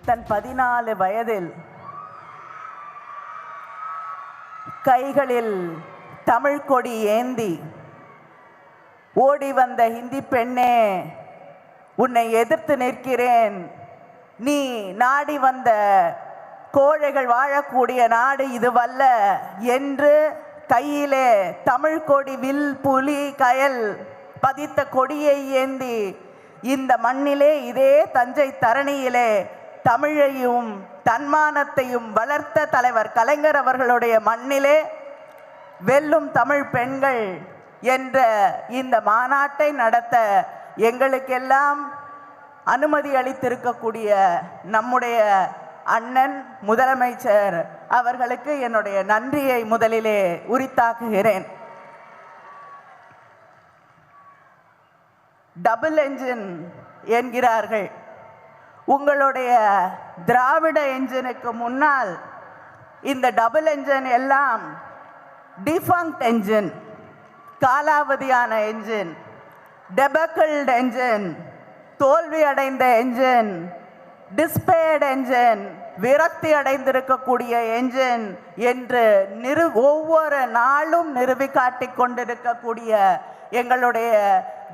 தன் 14 வயதில் கைகளில் தமிழ் கொடி ஏந்தி ஓடி வந்த ஹிந்தி பெண்ணே, உன்னை எதிர்த்து நிற்கிறேன். நீ நாடி வந்த கோழைகள் வாழக்கூடிய நாடு இதுவல்ல என்று கையிலே தமிழ் கொடி வில் புலி கயல் பதித்த கொடியை ஏந்தி இந்த மண்ணிலே, இதே தஞ்சை தரணியிலே தமிழையும் தன்மானத்தையும் வளர்த்த தலைவர் கலைஞர் அவர்களுடைய மண்ணிலே வெல்லும் தமிழ் பெண்கள் என்ற இந்த மாநாட்டை நடத்த எங்களுக்கெல்லாம் அனுமதி அளித்திருக்கக்கூடிய நம்முடைய அண்ணன் முதலமைச்சர் அவர்களுக்கு என்னுடைய நன்றியை முதலிலே உரித்தாக்குகிறேன். டபுள் என்ஜின் என்கிறார்கள். உங்களுடைய திராவிட என்ஜினுக்கு முன்னால் இந்த டபுள் என்ஜின் எல்லாம் டிஃபங்க்ட் என்ஜின், காலாவதியான என்ஜின், டெபக்கிள்ட் என்ஜின், தோல்வி அடைந்த என்ஜின், டிஸ்பேர்ட் என்ஜின், விரக்தி அடைந்திருக்கக்கூடிய என்ஜின் என்று ஒவ்வொரு நாளும் நிறுவி காட்டிக் கொண்டிருக்கக்கூடிய எங்களுடைய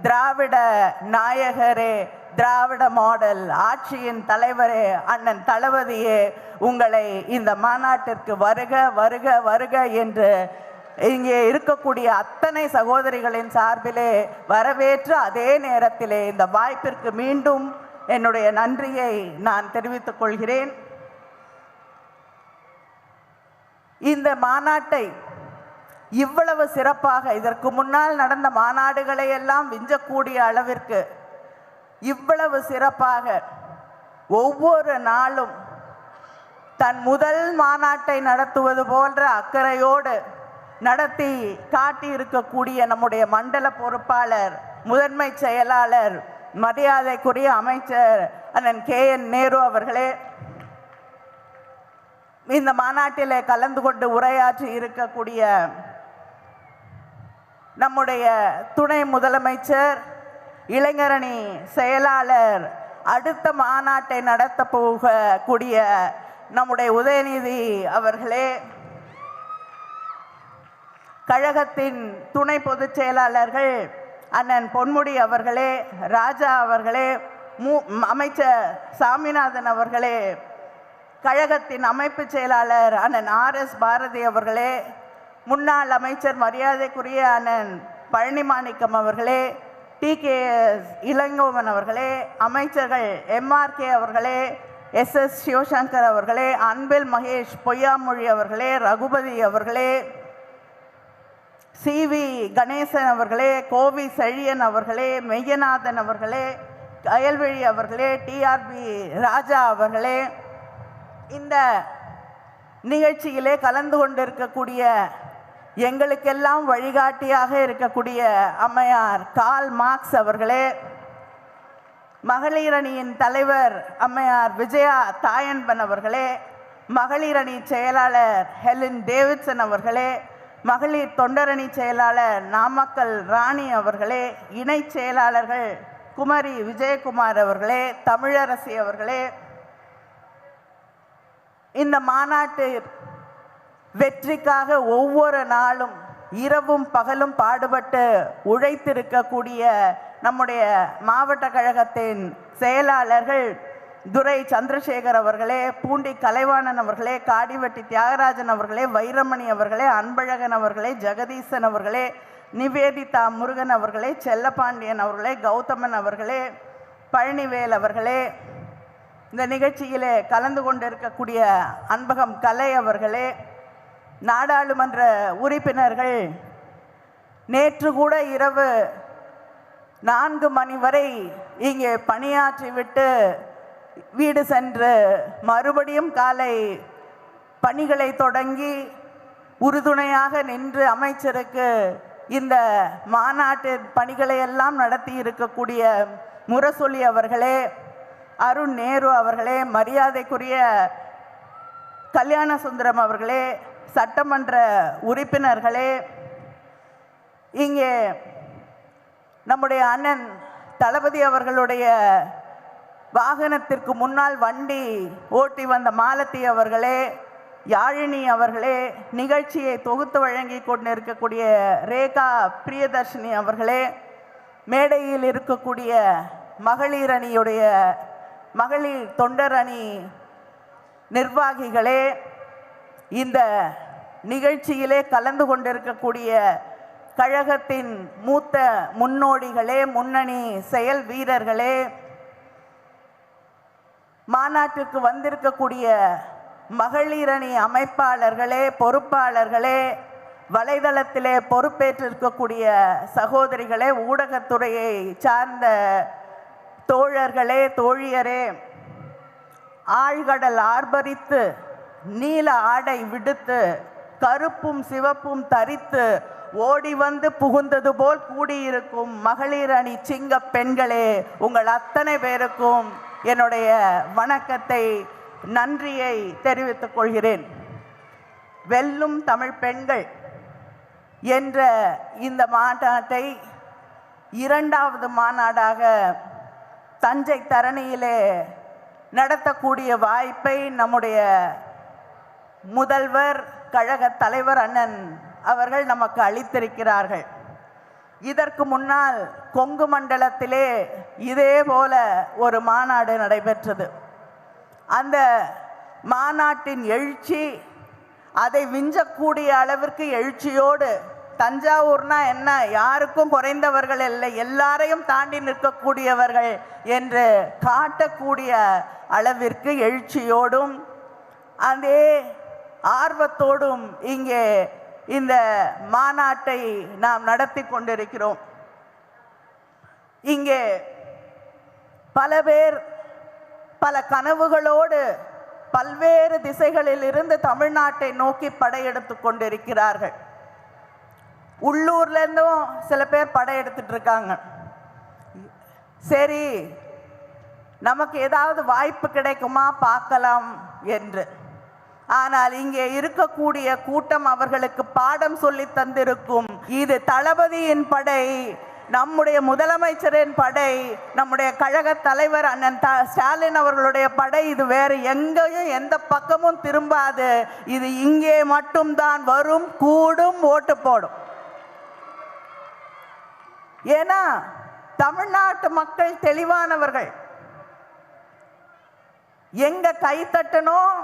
திராவிட நாயகரே, திராவிட மாடல் ஆட்சியின் தலைவரே, அண்ணன் தளபதியே, உங்களை இந்த மாநாட்டிற்கு வருக வருக வருக என்று இங்கே இருக்கக்கூடிய அத்தனை சகோதரிகளின் சார்பிலே வரவேற்று, அதே நேரத்திலே இந்த வாய்ப்பிற்கு மீண்டும் என்னுடைய நன்றியை நான் தெரிவித்துக் கொள்கிறேன். இந்த மாநாட்டை இவ்வளவு சிறப்பாக, இதற்கு முன்னால் நடந்த மாநாடுகளை எல்லாம் விஞ்சக்கூடிய அளவிற்கு இவ்வளவு சிறப்பாக ஒவ்வொரு நாளும் தன் முதல் மாநாட்டை நடத்துவது போன்ற அக்கறையோடு நடத்தி காட்டியிருக்கக்கூடிய நம்முடைய மண்டல பொறுப்பாளர், முதன்மை செயலாளர், மரியாதைக்குரிய அமைச்சர் அண்ணன் KN நேரு அவர்களே, இந்த மாநாட்டிலே கலந்து கொண்டு உரையாற்றி இருக்கக்கூடிய நம்முடைய துணை முதலமைச்சர், இளைஞரணி செயலாளர், அடுத்த மாநாட்டை நடத்த போகக்கூடிய நம்முடைய உதயநிதி அவர்களே, கழகத்தின் துணை பொதுச் செயலாளர்கள் அண்ணன் பொன்முடி அவர்களே, ராஜா அவர்களே, அமைச்சர் சாமிநாதன் அவர்களே, கழகத்தின் அமைப்பு செயலாளர் அண்ணன் RS பாரதி அவர்களே, முன்னாள் அமைச்சர் மரியாதைக்குரிய அண்ணன் பழனிமாணிக்கம் அவர்களே, TKS இளங்கோவன் அவர்களே, அமைச்சர்கள் MRK அவர்களே, SS சிவசங்கர் அவர்களே, அன்பில் மகேஷ் பொய்யாமொழி அவர்களே, ரகுபதி அவர்களே, CV கணேசன் அவர்களே, கோவி செழியன் அவர்களே, மெய்யநாதன் அவர்களே, கயல்வெளி அவர்களே, TRB ராஜா அவர்களே, இந்த நிகழ்ச்சியிலே கலந்து கொண்டிருக்கக்கூடிய எங்களுக்கெல்லாம் வழிகாட்டியாக இருக்கக்கூடிய அம்மையார் கால் மார்க்ஸ் அவர்களே, மகளிரணி தலைவர் அம்மையார் விஜயா தாயன்பன் அவர்களே, மகளிரணி செயலாளர் ஹெலின் டேவிட்சன் அவர்களே, மகளிர் தொண்டரணி செயலாளர் நாமக்கல் ராணி அவர்களே, இணை செயலாளர்கள் குமரி விஜயகுமார் அவர்களே, தமிழரசி அவர்களே, இந்த மாநாட்டு வெற்றிக்காக ஒவ்வொரு நாளும் இரவும் பகலும் பாடுபட்டு உழைத்திருக்கக்கூடிய நம்முடைய மாவட்ட கழகத்தின் செயலாளர்கள் துரை சந்திரசேகர் அவர்களே, பூண்டி கலைவாணன் அவர்களே, காடிவெட்டி தியாகராஜன் அவர்களே, வைரமணி அவர்களே, அன்பழகன் அவர்களே, ஜெகதீசன் அவர்களே, நிவேதிதா முருகன் அவர்களே, செல்லப்பாண்டியன் அவர்களே, கௌதமன் அவர்களே, பழனிவேல் அவர்களே, இந்த நிகழ்ச்சியிலே கலந்து கொண்டிருக்கக்கூடிய அன்பகம் கலை அவர்களே, நாடாளுமன்ற உறுப்பினர்கள், நேற்று கூட இரவு 4 மணி வரை இங்கே பணியாற்றிவிட்டு வீடு சென்று மறுபடியும் காலை பணிகளை தொடங்கி உறுதுணையாக நின்று அமைச்சருக்கு இந்த மாநாட்டு பணிகளை எல்லாம் நடத்தி இருக்கக்கூடிய முரசொலி அவர்களே, அருண் நேரு அவர்களே, மரியாதைக்குரிய கல்யாண சுந்தரம் அவர்களே, சட்டமன்ற உறுப்பினர்களே, இங்கே நம்முடைய அண்ணன் தளபதி அவர்களுடைய வாகனத்திற்கு முன்னால் வண்டி ஓட்டி வந்த மாலதி அவர்களே, யாழினி அவர்களே, நிகழ்ச்சியை தொகுத்து வழங்கி கொண்டிருக்கக்கூடிய ரேகா பிரியதர்ஷினி அவர்களே, மேடையில் இருக்கக்கூடிய மகளிர் அணியுடைய மகளிர் தொண்டர் அணி நிர்வாகிகளே, இந்த நிகழ்ச்சியிலே கலந்து கொண்டிருக்கக்கூடிய கழகத்தின் மூத்த முன்னோடிகளே, முன்னணி செயல் வீரர்களே, மாநாட்டிற்கு வந்திருக்கக்கூடிய மகளிர் அணி அமைப்பாளர்களே, பொறுப்பாளர்களே, வலைதளத்திலே பொறுப்பேற்றிருக்கக்கூடிய சகோதரிகளே, ஊடகத்துறையை சார்ந்த தோழர்களே, தோழியரே, ஆழ்கடல் ஆர்ப்பரித்து நீல ஆடை விடுத்து கருப்பும் சிவப்பும் தரித்து ஓடி வந்து புகுந்தது போல் கூடியிருக்கும் மகளிர் அணி சிங்க பெண்களே, உங்கள் அத்தனை பேருக்கும் என்னுடைய வணக்கத்தை, நன்றியை தெரிவித்துக் கொள்கிறேன். வெல்லும் தமிழ் பெண்கள் என்ற இந்த மாநாட்டை இரண்டாவது மாநாடாக தஞ்சை தரணியிலே நடத்தக்கூடிய வாய்ப்பை நம்முடைய முதல்வர், கழக தலைவர் அண்ணன் அவர்கள் நமக்கு அளித்திருக்கிறார்கள். இதற்கு முன்னால் கொங்கு மண்டலத்திலே இதே போல ஒரு மாநாடு நடைபெற்றது. அந்த மாநாட்டின் எழுச்சி அதை விஞ்சக்கூடிய அளவிற்கு எழுச்சியோடு, தஞ்சாவூர்னா என்ன, யாருக்கும் குறைந்தவர்கள் இல்லை, எல்லாரையும் தாண்டி நிற்கக்கூடியவர்கள் என்று காட்டக்கூடிய அளவிற்கு எழுச்சியோடும் அதே ஆர்வத்தோடும் இங்கே இந்த மாநாட்டை நாம் நடத்தி கொண்டிருக்கிறோம். இங்கே பல பேர் பல கனவுகளோடு பல்வேறு திசைகளில் இருந்து தமிழ்நாட்டை நோக்கி படையெடுத்து கொண்டிருக்கிறார்கள். உள்ளூர்ல இருந்தும் சில பேர் படையெடுத்துட்டு இருக்காங்க. சரி, நமக்கு ஏதாவது வாய்ப்பு கிடைக்குமா பார்க்கலாம் என்று. ஆனால் இங்கே இருக்கக்கூடிய கூட்டம் அவர்களுக்கு பாடம் சொல்லி தந்திருக்கும். இது தளபதியின் படை, நம்முடைய முதலமைச்சரின் படை, நம்முடைய கழக தலைவர் அண்ணன் ஸ்டாலின் அவர்களுடைய படை. இது வேறு எங்கேயும் எந்த பக்கமும் திரும்பாது. இது இங்கே மட்டும்தான் வரும், கூடும், ஓட்டு போடும். ஏன்னா தமிழ்நாட்டு மக்கள் தெளிவானவர்கள். எங்க கை தட்டணும்,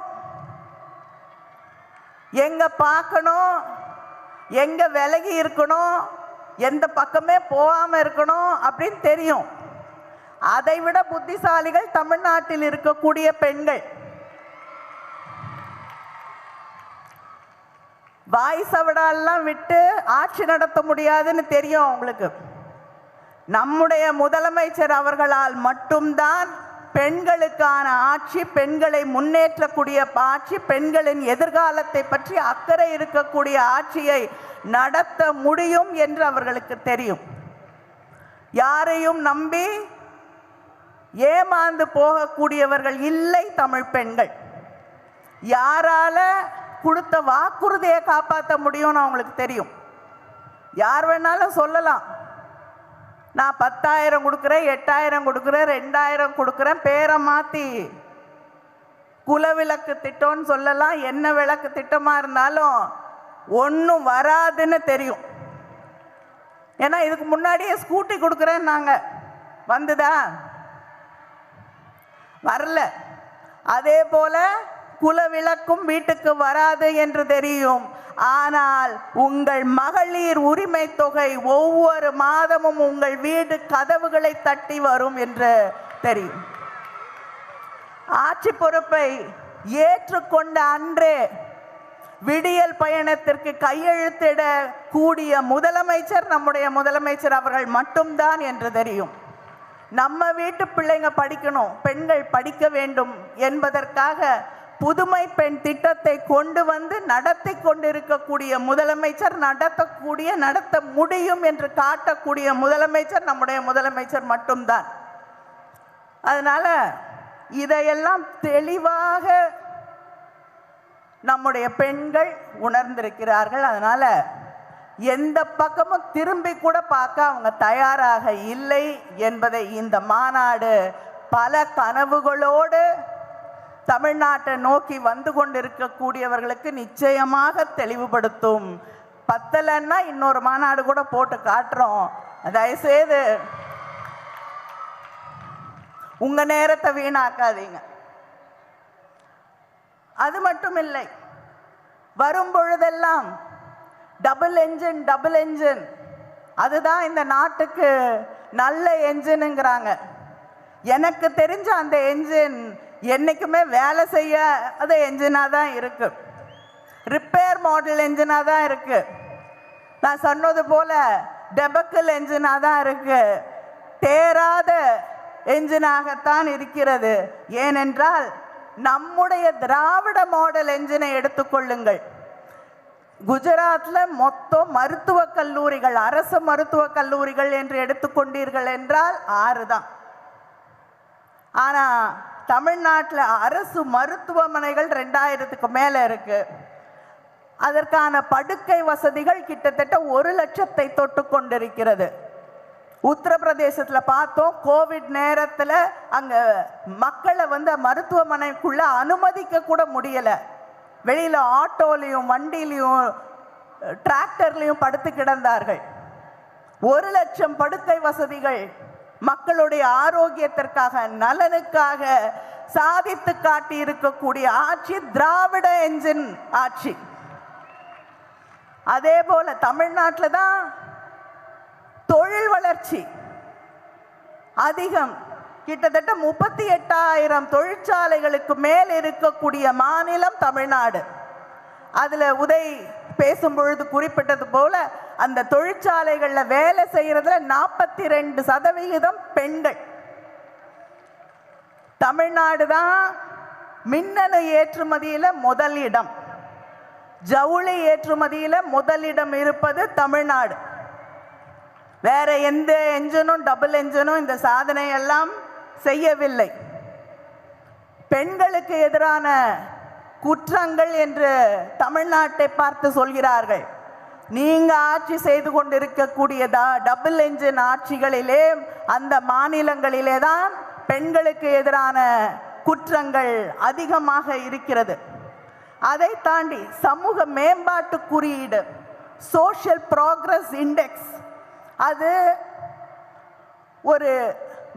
எங்க பார்க்கணும், எங்க விலகி இருக்கணும், எந்த பக்கமே போகாம இருக்கணும் அப்படின்னு தெரியும். அதை விட புத்திசாலிகள் தமிழ்நாட்டில் இருக்கக்கூடிய பெண்கள். வாய் சவடாலாம் விட்டு ஆட்சி நடத்த முடியாதுன்னு தெரியும் உங்களுக்கு. நம்முடைய முதலமைச்சர் அவர்களால் மட்டும்தான் பெண்களுக்கான ஆட்சி, பெண்களை முன்னேற்றக்கூடிய ஆட்சி, பெண்களின் எதிர்காலத்தை பற்றி அக்கறை இருக்கக்கூடிய ஆட்சியை நடத்த முடியும் என்று அவர்களுக்கு தெரியும். யாரையும் நம்பி ஏமாந்து போகக்கூடியவர்கள் இல்லை தமிழ் பெண்கள். யாரால கொடுத்த வாக்குறுதியை காப்பாற்ற முடியும்னு அவங்களுக்கு தெரியும். யார் வேணாலும் சொல்லலாம், நான் 10,000 கொடுக்குறேன், 8,000 கொடுக்குறேன், 2,000 கொடுக்குறேன், பேரை மாற்றி குலவிளக்கு திட்டம்னு சொல்லலாம். என்ன விளக்கு திட்டமாக இருந்தாலும் ஒன்றும் வராதுன்னு தெரியும். ஏன்னா இதுக்கு முன்னாடியே ஸ்கூட்டி கொடுக்குறேன் நாங்கள், வந்துதா? வரல. அதே போல குலவிளக்கும் வீட்டுக்கு வராது என்று தெரியும். ஆனால் உங்கள் மகளிர் உரிமை தொகை ஒவ்வொரு மாதமும் உங்கள் வீடு கதவுகளை தட்டி வரும் என்று தெரியும். ஆட்சி பொறுப்பை ஏற்றுக்கொண்ட அன்றே விடியல் பயணத்திற்கு கையெழுத்திட கூடிய முதலமைச்சர் நம்முடைய முதலமைச்சர் அவர்கள் மட்டும்தான் என்று தெரியும். நம்ம வீட்டு பிள்ளைங்க படிக்கணும், பெண்கள் படிக்க வேண்டும் என்பதற்காக புதுமை பெண் திட்டத்தை கொண்டு வந்து நடத்தி கொண்டிருக்கக்கூடிய முதலமைச்சர், நடத்த முடியும் என்று காட்டக்கூடிய முதலமைச்சர் நம்முடைய முதலமைச்சர் மட்டும்தான். அதனால இதையெல்லாம் தெளிவாக நம்முடைய பெண்கள் உணர்ந்திருக்கிறார்கள். அதனால எந்த பக்கமும் திரும்பி கூட பார்க்க அவங்க தயாராக இல்லை என்பதை இந்த மாநாடு பல கனவுகளோடு தமிழ்நாட்டை நோக்கி வந்து கொண்டிருக்கக்கூடியவர்களுக்கு நிச்சயமாக தெளிவுபடுத்தும். பத்தலைன்னா இன்னொரு மாநாடு கூட போட்டு காட்டுறோம். தயவுசெய்து உங்க நேரத்தை வீணாக்காதீங்க. அது மட்டும் இல்லை, வரும் பொழுதெல்லாம் டபுள் என்ஜின் அதுதான் இந்த நாட்டுக்கு நல்ல என்ஜினுங்கிறாங்க. எனக்கு தெரிஞ்ச அந்த என்ஜின் என்னைக்குமே வேலை செய்ய அது என்ஜினாக தான் இருக்கு, ரிப்பேர் மாடல் என்ஜினாக தான் இருக்கு. நான் சொன்னது போல டெபக்கிள் என்ஜினாக தான் இருக்கு, தேராத என்ஜினாகத்தான் இருக்கிறது. ஏனென்றால் நம்முடைய திராவிட மாடல் என்ஜினை எடுத்துக்கொள்ளுங்கள். குஜராத்தில் மொத்தம் மருத்துவக் கல்லூரிகள், அரசு மருத்துவக் கல்லூரிகள் என்று எடுத்துக்கொண்டீர்கள் என்றால் 6 தான். ஆனால் தமிழ்நாட்டில் அரசு மருத்துவமனைகள் 2000க்கு மேலே இருக்கு. அதற்கான படுக்கை வசதிகள் கிட்டத்தட்ட 1 லட்சத்தை தொட்டு கொண்டிருக்கிறது. உத்தரப்பிரதேசத்தில் பார்த்தோம், கோவிட் நேரத்தில் அங்கே மக்களை மருத்துவமனைக்குள்ள அனுமதிக்க கூட முடியலை. வெளியில் ஆட்டோலையும் வண்டிலையும் டிராக்டர்லையும் படுத்து கிடந்தார்கள். 1 லட்சம் படுக்கை வசதிகள் மக்களுடைய ஆரோக்கியத்திற்காக, நலனுக்காக சாதித்து காட்டி இருக்கக்கூடிய ஆட்சி திராவிட என்ஜின் ஆட்சி. அதே போல தமிழ்நாட்டில் தான் தொழில் வளர்ச்சி அதிகம். கிட்டத்தட்ட 38,000 தொழிற்சாலைகளுக்கு மேல் இருக்கக்கூடிய மாநிலம் தமிழ்நாடு. அதுல உதய் பேசும் பொழுது குறிப்பிட்டது போல அந்த தொழிற்சாலைகளில் வேலை செய்யறதுல 42% பெண்கள். தமிழ்நாடு தான் மின்னணு ஏற்றுமதியில முதலிடம், ஜவுளி ஏற்றுமதியில முதலிடம் இருப்பது தமிழ்நாடு. வேற எந்த என்ஜினும் டபுள் என்ஜினும் இந்த சாதனை எல்லாம் செய்யவில்லை. பெண்களுக்கு எதிரான குற்றங்கள் என்று தமிழ்நாட்டை பார்த்து சொல்கிறார்கள். நீங்க ஆட்சி செய்து கொண்டிருக்கக்கூடிய டபுள் என்ஜின் ஆட்சிகளிலே, அந்த மாநிலங்களிலே தான் பெண்களுக்கு எதிரான குற்றங்கள் அதிகமாக இருக்கிறது. அதை தாண்டி சமூக மேம்பாட்டு குறியீடு, சோஷியல் ப்ராக்ரஸ் இண்டெக்ஸ், அது ஒரு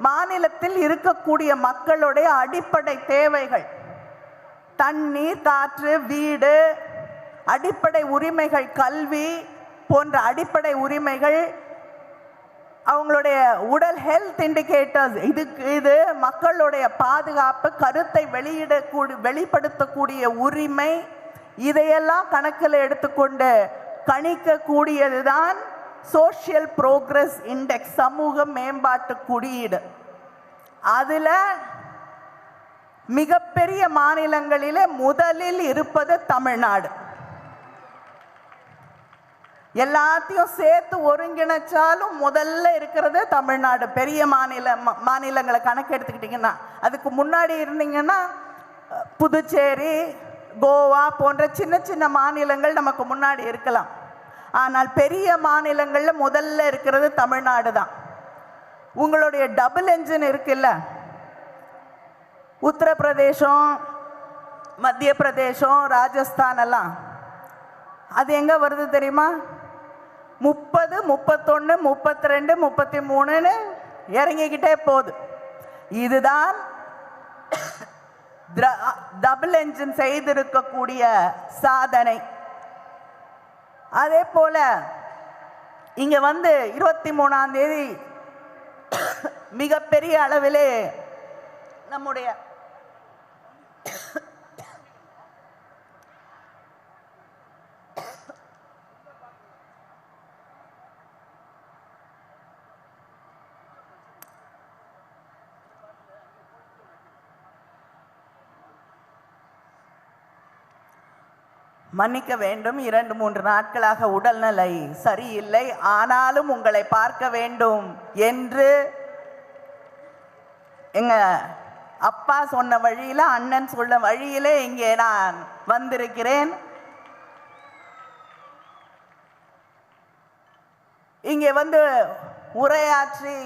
மாநிலத்தில் இருக்கக்கூடிய மக்களுடைய அடிப்படை தேவைகள், தண்ணீர், காற்று, வீடு, அடிப்படை உரிமைகள், கல்வி போன்ற அடிப்படை உரிமைகள், அவங்களுடைய உடல் ஹெல்த் இண்டிகேட்டர்ஸ், இது மக்களுடைய பாதுகாப்பு, கருத்தை வெளிப்படுத்தக்கூடிய உரிமை, இதையெல்லாம் கணக்கில் எடுத்துக்கொண்டு கணிக்கக்கூடியதுதான் சோஷியல் ப்ரோக்ரஸ் இண்டெக்ஸ், சமூக மேம்பாட்டு குறியீடு. அதுல மிகப்பெரிய மாநிலங்களிலே முதலில் இருப்பது தமிழ்நாடு. எல்லாத்தையும் சேர்த்து ஒருங்கிணைச்சாலும் முதல்ல இருக்கிறது தமிழ்நாடு. பெரிய மாநிலங்களை கணக்கு எடுத்துக்கிட்டீங்கன்னா, அதுக்கு முன்னாடி இருந்தீங்கன்னா புதுச்சேரி, கோவா போன்ற சின்ன சின்ன மாநிலங்கள் நமக்கு முன்னாடி இருக்கலாம். ஆனால் பெரிய மாநிலங்களில் முதல்ல இருக்கிறது தமிழ்நாடு தான். உங்களுடைய டபுள் என்ஜின் இருக்குல்ல, உத்தரப்பிரதேசம், மத்திய பிரதேசம், ராஜஸ்தான் எல்லாம், அது எங்க வருது தெரியுமா? 30, 31, 32, 33 இறங்கிக்கிட்டே போகுது. இதுதான் டபுள் என்ஜின் செய்திருக்கக்கூடிய சாதனை. அதே போல இங்க 23ஆம் தேதி மிகப்பெரிய அளவிலே நம்முடைய மன்னிக்க வேண்டும், 2-3 நாட்களாக உடல்நிலை சரியில்லை, ஆனாலும் உங்களை பார்க்க வேண்டும் என்று எங்க அப்பா சொன்ன வழியில, அண்ணன் சொன்ன வழியிலே இங்கே நான் வந்திருக்கிறேன். இங்கே உரையாற்றி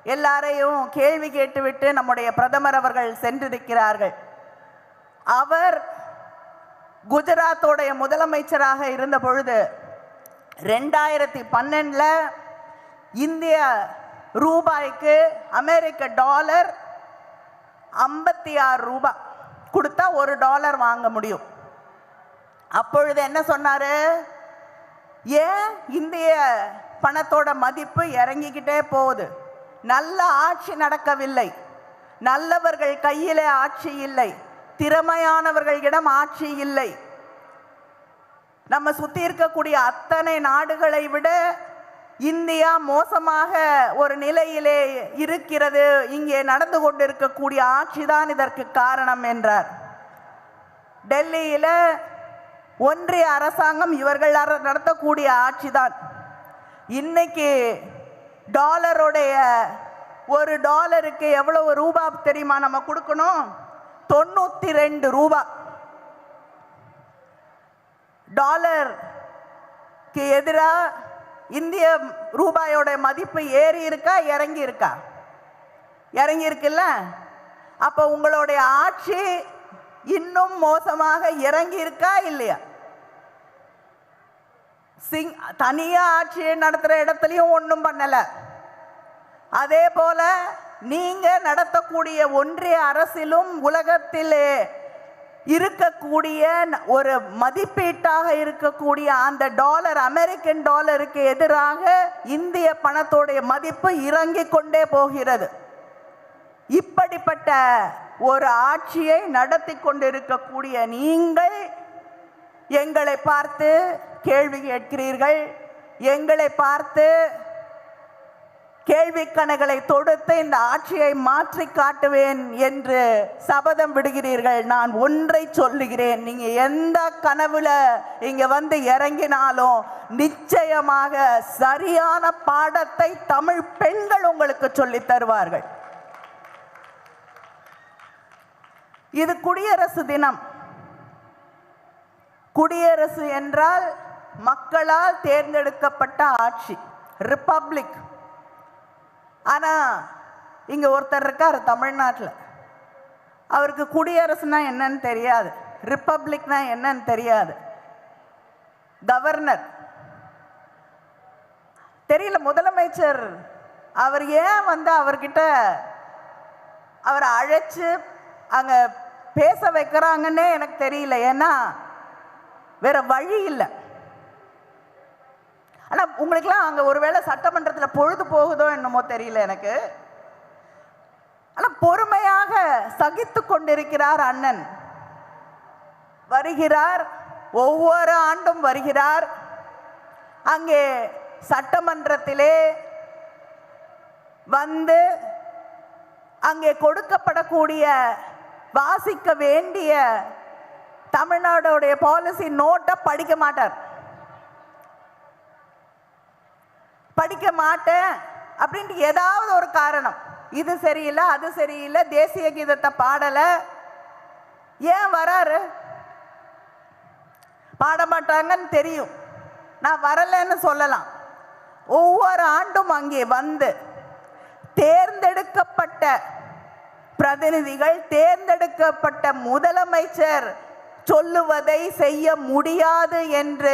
எல்லாரையும் கேள்வி கேட்டுவிட்டு நம்முடைய பிரதமர் அவர்கள் சென்றிருக்கிறார்கள். அவர் குஜராத்தோடைய முதலமைச்சராக இருந்த பொழுது 2012 இந்திய ரூபாய்க்கு அமெரிக்க டாலர் 56 ரூபாய் கொடுத்தா $1 வாங்க முடியும். அப்பொழுது என்ன சொன்னாரு? ஏன் இந்திய பணத்தோட மதிப்பு இறங்கிக்கிட்டே போகுது, நல்ல ஆட்சி நடக்கவில்லை, நல்லவர்கள் கையிலே ஆட்சி இல்லை, திறமையானவர்களிடம் ஆட்சி இல்லை, நம்ம சுத்தி இருக்கக்கூடிய அத்தனை நாடுகளை விட இந்தியா மோசமாக ஒரு நிலையிலே இருக்கிறது, இங்கே நடந்து கொண்டிருக்கக்கூடிய ஆட்சிதான் இதற்கு காரணம் என்றார். டெல்லியில ஒன்றிய அரசாங்கம் இவர்கள் நடத்தக்கூடிய ஆட்சிதான். இன்னைக்கு டாலருடைய $1 எவ்வளவு ரூபாய் தெரியுமா நம்ம கொடுக்கணும்? 92 ரூபாய். டாலருக்கு எதிராக இந்திய ரூபாயோட மதிப்பு ஏறி இருக்கா இறங்கி இருக்கா? இறங்கி இருக்குல்ல. அப்ப உங்களுடைய ஆட்சி இன்னும் மோசமாக இறங்கி இருக்கா இல்லையா? தனியா ஆட்சி நடத்துற இடத்துலயும் ஒன்றும் பண்ணல. அதே போல நீங்க நடத்தக்கூடிய ஒன்றிய அரசிலும் உலகத்திலே இருக்கக்கூடிய ஒரு மதிப்பீட்டாக இருக்கக்கூடிய அந்த டாலர், அமெரிக்கன் டாலருக்கு எதிராக இந்திய பணத்தோடைய மதிப்பு இறங்கி கொண்டே போகிறது. இப்படிப்பட்ட ஒரு ஆட்சியை நடத்தி கொண்டிருக்கக்கூடிய நீங்கள் எங்களை பார்த்து கேள்வி கேட்கிறீர்கள், எங்களை பார்த்து கேள்வி கணைகளை தொடுத்து இந்த ஆட்சியை மாற்றி காட்டுவேன் என்று சபதம் விடுகிறீர்கள். நான் ஒன்றை சொல்லுகிறேன், நீங்க எந்த கனவுல இங்க வந்து இறங்கினாலும் நிச்சயமாக சரியான பாடத்தை தமிழ் பெண்கள் உங்களுக்கு சொல்லி தருவார்கள். இது குடியரசு தினம். குடியரசு என்றால் மக்களால் தேர்ந்தெடுக்கப்பட்ட ஆட்சி, ரிப்பப்ளிக். ஆனா இங்க ஒருத்தர் இருக்கார் தமிழ்நாட்டில், அவருக்கு குடியரசுனா என்னன்னு தெரியாது, ரிப்பப்ளிக்னா என்னன்னு தெரியாது, கவர்னர் தெரியல, முதலமைச்சர். அவர் ஏன் வந்து அவர்கிட்ட அவரை அழைச்சு அங்க பேச வைக்கிறாங்கன்னே எனக்கு தெரியல. ஏன்னா வேற வழி இல்லை. ஆனா உங்களுக்குலாம் அங்க ஒருவேளை சட்டமன்றத்தில் பொழுது போகுதோ என்னமோ தெரியல எனக்கு. ஆனா பொறுமையாக சகித்து கொண்டிருக்கிறார் அண்ணன். வருகிறார், ஒவ்வொரு ஆண்டும் வருகிறார். அங்கே சட்டமன்றத்திலே வந்து அங்கே கொடுக்கப்படக்கூடிய வாசிக்க வேண்டிய தமிழ்நாடுடைய பாலிசி நோட்டை படிக்க மாட்டார். படிக்க மாட்டேன் அப்படின்ட்டு ஏதாவது ஒரு காரணம், இது சரியில்லை அது சரியில்லை, தேசிய கீதத்தை பாடல, ஏன் வராரு? பாட மாட்டாங்கன்னு தெரியும், நான் வரலன்னு சொல்லலாம். ஒவ்வொரு ஆண்டும் அங்கே வந்து தேர்ந்தெடுக்கப்பட்ட பிரதிநிதிகள், தேர்ந்தெடுக்கப்பட்ட முதலமைச்சர் சொல்லுவதை செய்ய முடியாது என்று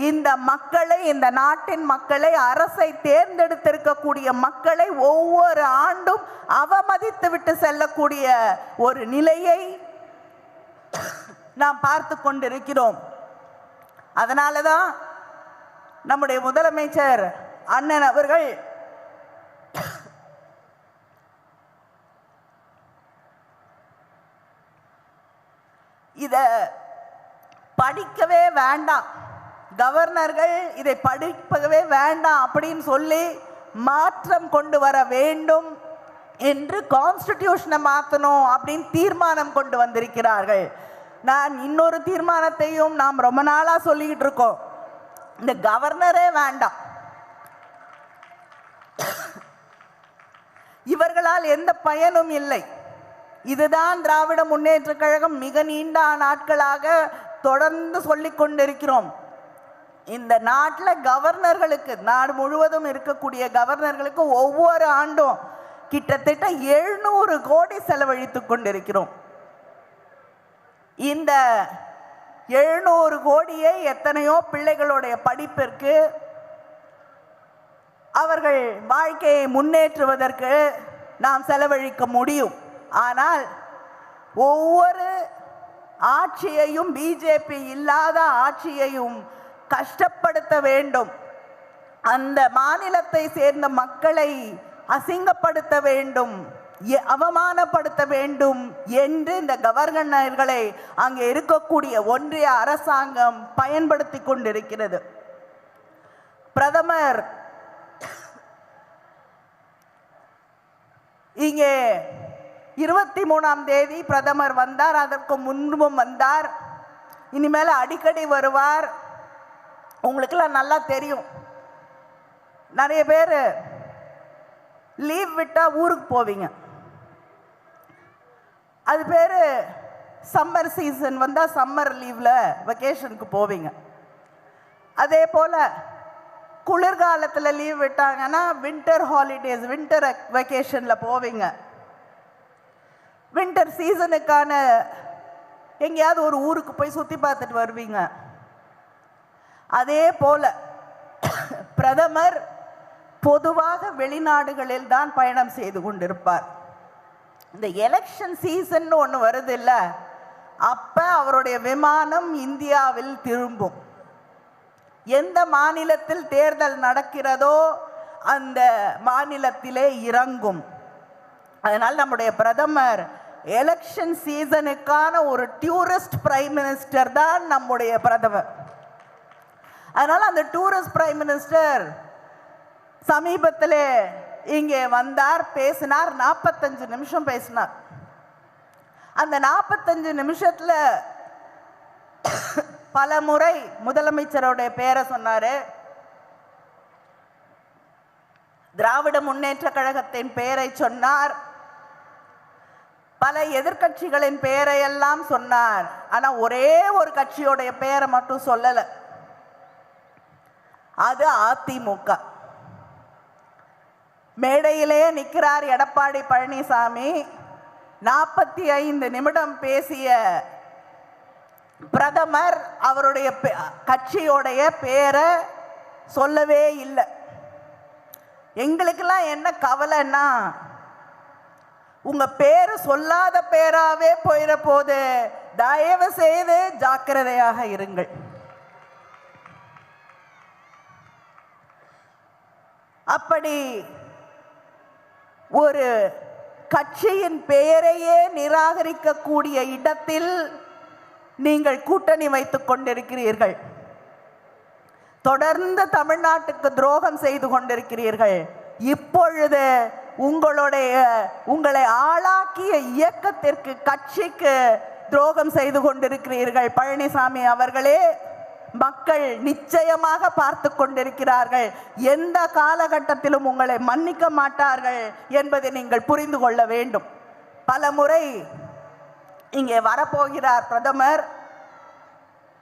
இந்த மக்களை, இந்த நாட்டின் மக்களை, அரசை தேர்ந்தெடுத்திருக்கக்கூடிய மக்களை ஒவ்வொரு ஆண்டும் அவமதித்து விட்டு செல்லக்கூடிய ஒரு நிலையை நாம் பார்த்து கொண்டிருக்கிறோம். அதனாலதான் நம்முடைய முதலமைச்சர் அண்ணன் அவர்கள் இத படிக்கவே வேண்டாம், கவர்னர்கள் இதை படிக்கவே வேண்டாம் அப்படின்னு சொல்லி மாற்றம் கொண்டு வர வேண்டும் என்று கான்ஸ்டிடியூஷனை மாற்றணும் அப்படின்னு தீர்மானம் கொண்டு வந்திருக்கிறார்கள். நான் இன்னொரு தீர்மானத்தையும் நாம் ரொம்ப நாளா சொல்லிக்கிட்டு இருக்கோம், இந்த கவர்னரே வேண்டாம், இவர்களால் எந்த பயனும் இல்லை. இதுதான் திராவிட முன்னேற்ற கழகம் மிக நீண்ட நாட்களாக தொடர்ந்து சொல்லிக் கொண்டிருக்கிறோம். இந்த நாட்டில் கவர்னர்களுக்கு, நாடு முழுவதும் இருக்கக்கூடிய கவர்னர்களுக்கு ஒவ்வொரு ஆண்டும் கிட்டத்தட்ட 700 கோடி செலவழித்துக் கொண்டிருக்கிறோம். இந்த 700 கோடியை எத்தனையோ பிள்ளைகளுடைய படிப்பிற்கு, அவர்கள் வாழ்க்கையை முன்னேற்றுவதற்கு நாம் செலவழிக்க முடியும். ஆனால் ஒவ்வொரு ஆட்சியையும், பிஜேபி இல்லாத ஆட்சியையும் கஷ்டப்படுத்த வேண்டும், அந்த மாநிலத்தை சேர்ந்த மக்களை அசிங்கப்படுத்த வேண்டும், அவமானப்படுத்த வேண்டும் என்று இந்த கவர்னர்களை அங்கே இருக்கக்கூடிய ஒன்றிய அரசாங்கம் பயன்படுத்தி கொண்டிருக்கிறது. பிரதமர் இங்கே 23ஆம் தேதி பிரதமர் வந்தார், அதற்கு முன்பும் வந்தார், இனிமேல் அடிக்கடி வருவார். உங்களுக்கெல்லாம் நல்லா தெரியும், நிறைய பேர் லீவ் விட்டா ஊருக்கு போவீங்க. அது பேர் சம்மர் சீசன் வந்தால் சம்மர் லீவில் வெக்கேஷனுக்கு போவீங்க. அதே போல் குளிர்காலத்தில் லீவ் விட்டாங்கன்னா வின்டர் ஹாலிடேஸ், வின்டர் வெக்கேஷனில் போவீங்க. வின்டர் சீசனுக்கான எங்கேயாவது ஒரு ஊருக்கு போய் சுற்றி பார்த்துட்டு வருவீங்க. அதே போல் பிரதமர் பொதுவாக வெளிநாடுகளில் தான் பயணம் செய்து கொண்டிருப்பார். இந்த எலெக்ஷன் சீசன் ஒன்று வருது இல்லை, அப்போ அவருடைய விமானம் இந்தியாவில் திரும்பும். எந்த மாநிலத்தில் தேர்தல் நடக்கிறதோ அந்த மாநிலத்திலே இறங்கும். அதனால் நம்முடைய பிரதமர் எலெக்ஷன் சீசனுக்கான ஒரு டூரிஸ்ட் பிரைம் மினிஸ்டர் தான் நம்முடைய பிரதமர். அதனால் அந்த டூரிஸ்ட் பிரைம் மினிஸ்டர் சமீபத்தில் இங்கே வந்தார், பேசினார், 45 நிமிஷம் பேசினார். அந்த 45 நிமிஷத்தில் பல முறை முதலமைச்சருடைய பேரை சொன்னார், திராவிட முன்னேற்ற கழகத்தின் பெயரை சொன்னார், பல எதிர்கட்சிகளின் பெயரை எல்லாம் சொன்னார். ஆனால் ஒரே ஒரு கட்சியோடைய பெயரை மட்டும் சொல்லலை, அது அதிமுக. மேடையிலே நிற்கிறார் எடப்பாடி பழனிசாமி. 45 நிமிடம் பேசிய பிரதமர் அவருடைய கட்சியோடைய பேரை சொல்லவே இல்லை. எங்களுக்கெல்லாம் என்ன கவலைன்னா, உங்க பேரு சொல்லாத பேராவே போயிட போது, தயவு செய்து ஜாக்கிரதையாக இருங்கள். அப்படி ஒரு கட்சியின் பெயரையே நிராகரிக்கக்கூடிய இடத்தில் நீங்கள் கூட்டணி வைத்துக் கொண்டிருக்கிறீர்கள். தொடர்ந்து தமிழ்நாட்டுக்கு துரோகம் செய்து கொண்டிருக்கிறீர்கள். இப்பொழுது உங்களை ஆளாக்கிய இயக்கத்திற்கு, கட்சிக்கு துரோகம் செய்து கொண்டிருக்கிறீர்கள். பழனிசாமி அவர்களே, மக்கள் நிச்சயமாக பார்த்து கொண்டிருக்கிறார்கள். எந்த காலகட்டத்திலும் உங்களை மன்னிக்க மாட்டார்கள் என்பதை நீங்கள் புரிந்து கொள்ள வேண்டும். பல முறை இங்கே வரப்போகிறார் பிரதமர்,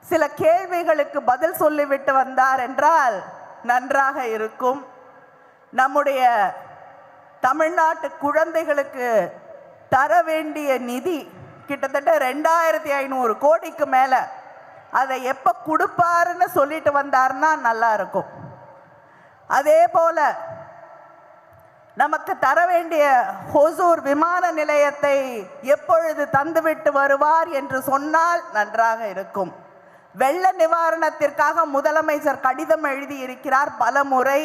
சில கேள்விகளுக்கு பதில் சொல்லிவிட்டு வந்தார் என்றால் நன்றாக இருக்கும். நம்முடைய தமிழ்நாட்டு குழந்தைகளுக்கு தர வேண்டிய நிதி கிட்டத்தட்ட 2500 கோடிக்கு மேலே, அதை எப்போ கொடுப்பாருன்னு சொல்லிட்டு வந்தார்னா நல்லா இருக்கும். அதே போல நமக்கு தர வேண்டிய ஹொசூர் விமான நிலையத்தை எப்பொழுது தந்துவிட்டு வருவார் என்று சொன்னால் நன்றாக இருக்கும். வெள்ள நிவாரணத்திற்காக முதலமைச்சர் கடிதம் எழுதியிருக்கிறார், பல முறை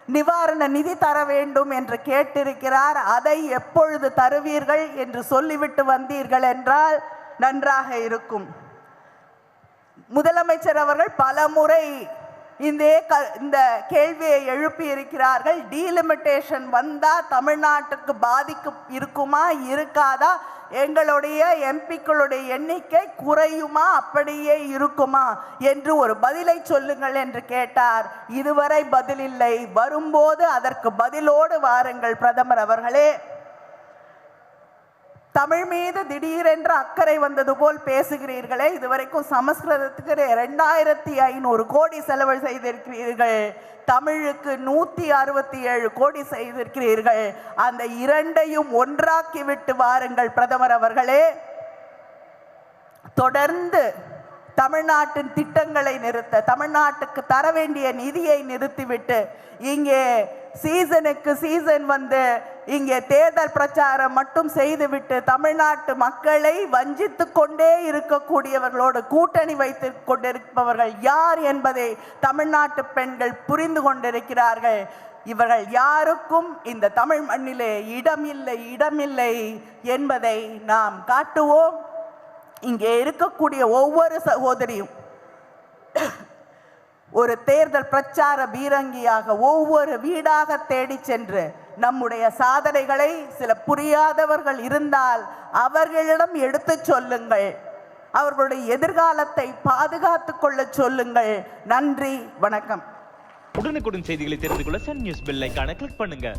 நிவாரண நிதி தர வேண்டும் என்று கேட்டிருக்கிறார். அதை எப்பொழுது தருவீர்கள் என்று சொல்லிவிட்டு வந்தீர்கள் என்றால் நன்றாக இருக்கும். முதலமைச்சர் அவர்கள் பல முறை இந்த கேள்வியை எழுப்பி இருக்கிறார்கள். டீலிமிட்டேஷன் வந்தால் தமிழ்நாட்டுக்கு பாதிக்கு இருக்குமா இருக்காதா, எங்களுடைய எம்பிக்களுடைய எண்ணிக்கை குறையுமா அப்படியே இருக்குமா என்று ஒரு பதிலை சொல்லுங்கள் என்று கேட்டார். இதுவரை பதில் இல்லை. வரும்போது அதற்கு பதிலோடு வாருங்கள் பிரதமர் அவர்களே. தமிழ் மீது திடீரென்று அக்கறை வந்தது போல் பேசுகிறீர்களே. இதுவரைக்கும் சமஸ்கிருதத்துக்கு 2500 கோடி செலவு செய்திருக்கிறீர்கள், தமிழுக்கு 167 கோடி செய்திருக்கிறீர்கள். அந்த இரண்டையும் ஒன்றாக்கி விட்டு வாருங்கள் பிரதமர் அவர்களே. தொடர்ந்து தமிழ்நாட்டின் திட்டங்களை நிறுத்த, தமிழ்நாட்டுக்கு தர வேண்டிய நிதியை நிறுத்திவிட்டு இங்கே சீசனுக்கு சீசன் வந்து இங்கே தேர்தல் பிரச்சாரம் மட்டும் செய்துவிட்டு தமிழ்நாட்டு மக்களை வஞ்சித்து கொண்டே இருக்கக்கூடியவர்களோடு கூட்டணி வைத்து கொண்டிருப்பவர்கள் யார் என்பதை தமிழ்நாட்டு பெண்கள் புரிந்து கொண்டிருக்கிறார்கள். இவர்கள் யாருக்கும் இந்த தமிழ் மண்ணிலே இடமில்லை என்பதை நாம் காட்டுவோம். இங்கே இருக்கக்கூடிய ஒவ்வொரு சகோதரியும் ஒரு தேர்தல் பிரச்சார பீரங்கியாக ஒவ்வொரு வீடாக தேடி சென்று நம்முடைய சாதனைகளை சில புரியாதவர்கள் இருந்தால் அவர்களிடம் எடுத்து சொல்லுங்கள், அவர்களுடைய எதிர்காலத்தை பாதுகாத்துக் கொள்ள சொல்லுங்கள். நன்றி, வணக்கம். உடனுக்குடன் செய்திகளை தெரிந்து கொள்ள சன் நியூஸ் பெல் ஐகானை கிளிக் பண்ணுங்க.